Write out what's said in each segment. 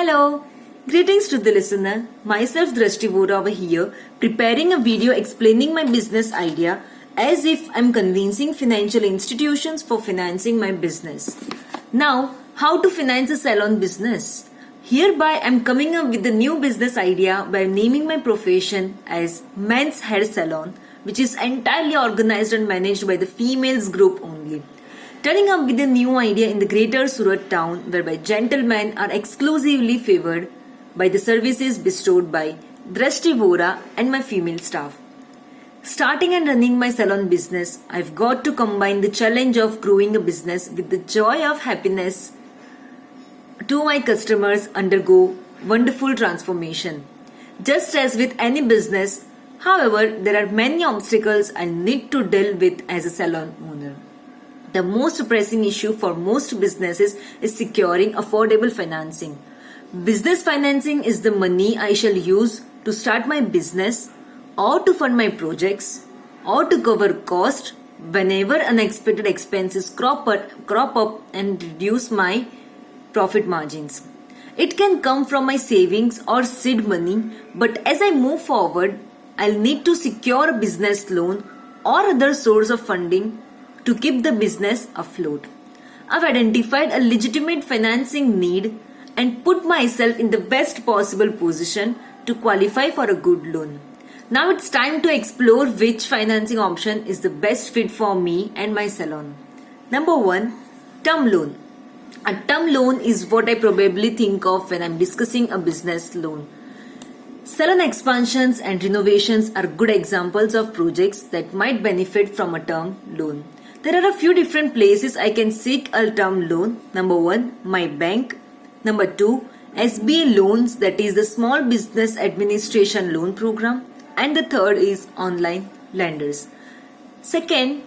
Hello! Greetings to the listener. Myself Drashti Vora over here, preparing a video explaining my business idea as if I'm convincing financial institutions for financing my business. Now, how to finance a salon business? Hereby, I'm coming up with a new business idea by naming my profession as Men's Hair Salon, which is entirely organized and managed by the females group only. Turning up with a new idea in the greater Surat town whereby gentlemen are exclusively favored by the services bestowed by Drashti Vora and my female staff. Starting and running my salon business, I've got to combine the challenge of growing a business with the joy of happiness to my customers undergo wonderful transformation. Just as with any business, however, there are many obstacles I need to deal with as a salon owner. The most pressing issue for most businesses is securing affordable financing. Business financing is the money I shall use to start my business or to fund my projects or to cover costs whenever unexpected expenses crop up and reduce my profit margins. It can come from my savings or seed money, but as I move forward, I'll need to secure a business loan or other source of funding to keep the business afloat. I've identified a legitimate financing need and put myself in the best possible position to qualify for a good loan. Now it's time to explore which financing option is the best fit for me and my salon. Number 1, term loan. A term loan is what I probably think of when I'm discussing a business loan. Salon expansions and renovations are good examples of projects that might benefit from a term loan. There are a few different places I can seek a term loan. Number 1, my bank. Number 2, SBA loans, that is the Small Business Administration Loan Program. And the third is online lenders. Second,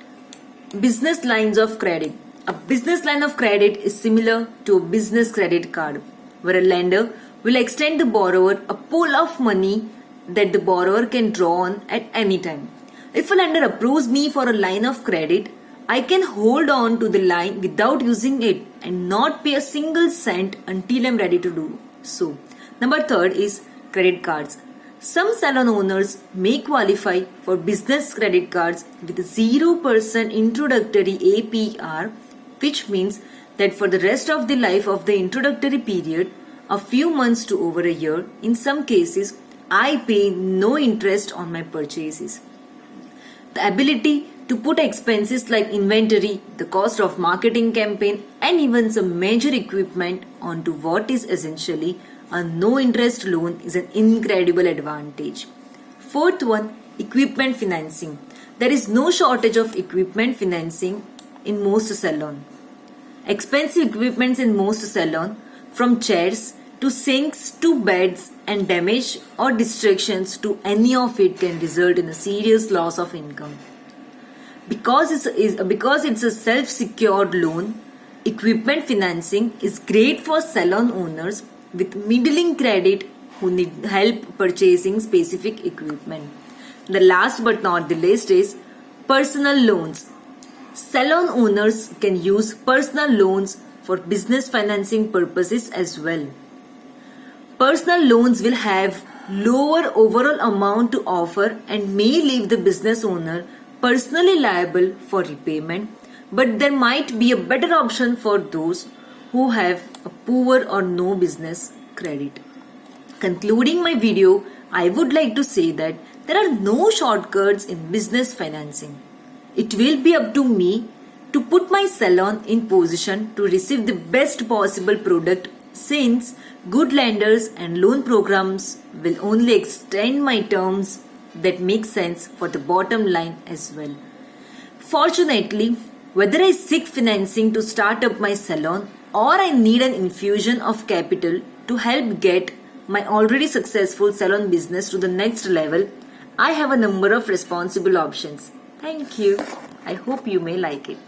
business lines of credit. A business line of credit is similar to a business credit card, where a lender will extend the borrower a pool of money that the borrower can draw on at any time. If a lender approves me for a line of credit, I can hold on to the line without using it and not pay a single cent until I'm ready to do so. Number 3 is credit cards. Some salon owners may qualify for business credit cards with 0% introductory APR, which means that for the rest of the life of the introductory period, a few months to over a year, in some cases, I pay no interest on my purchases. The ability to put expenses like inventory, the cost of marketing campaign, and even some major equipment onto what is essentially a no-interest loan is an incredible advantage. Fourth one, equipment financing. There is no shortage of equipment financing in most salons. Expensive equipments in most salons, from chairs to sinks to beds, and damage or distractions to any of it can result in a serious loss of income. Because it's a self-secured loan, equipment financing is great for salon owners with middling credit who need help purchasing specific equipment. The last but not the least is personal loans. Salon owners can use personal loans for business financing purposes as well. Personal loans will have lower overall amount to offer and may leave the business owner personally liable for repayment, but there might be a better option for those who have a poor or no business credit. Concluding my video, I would like to say that there are no shortcuts in business financing. It will be up to me to put my salon in position to receive the best possible product, since good lenders and loan programs will only extend my terms that make sense for the bottom line as well. Fortunately, whether I seek financing to start up my salon or I need an infusion of capital to help get my already successful salon business to the next level, I have a number of responsible options. Thank you. I hope you may like it.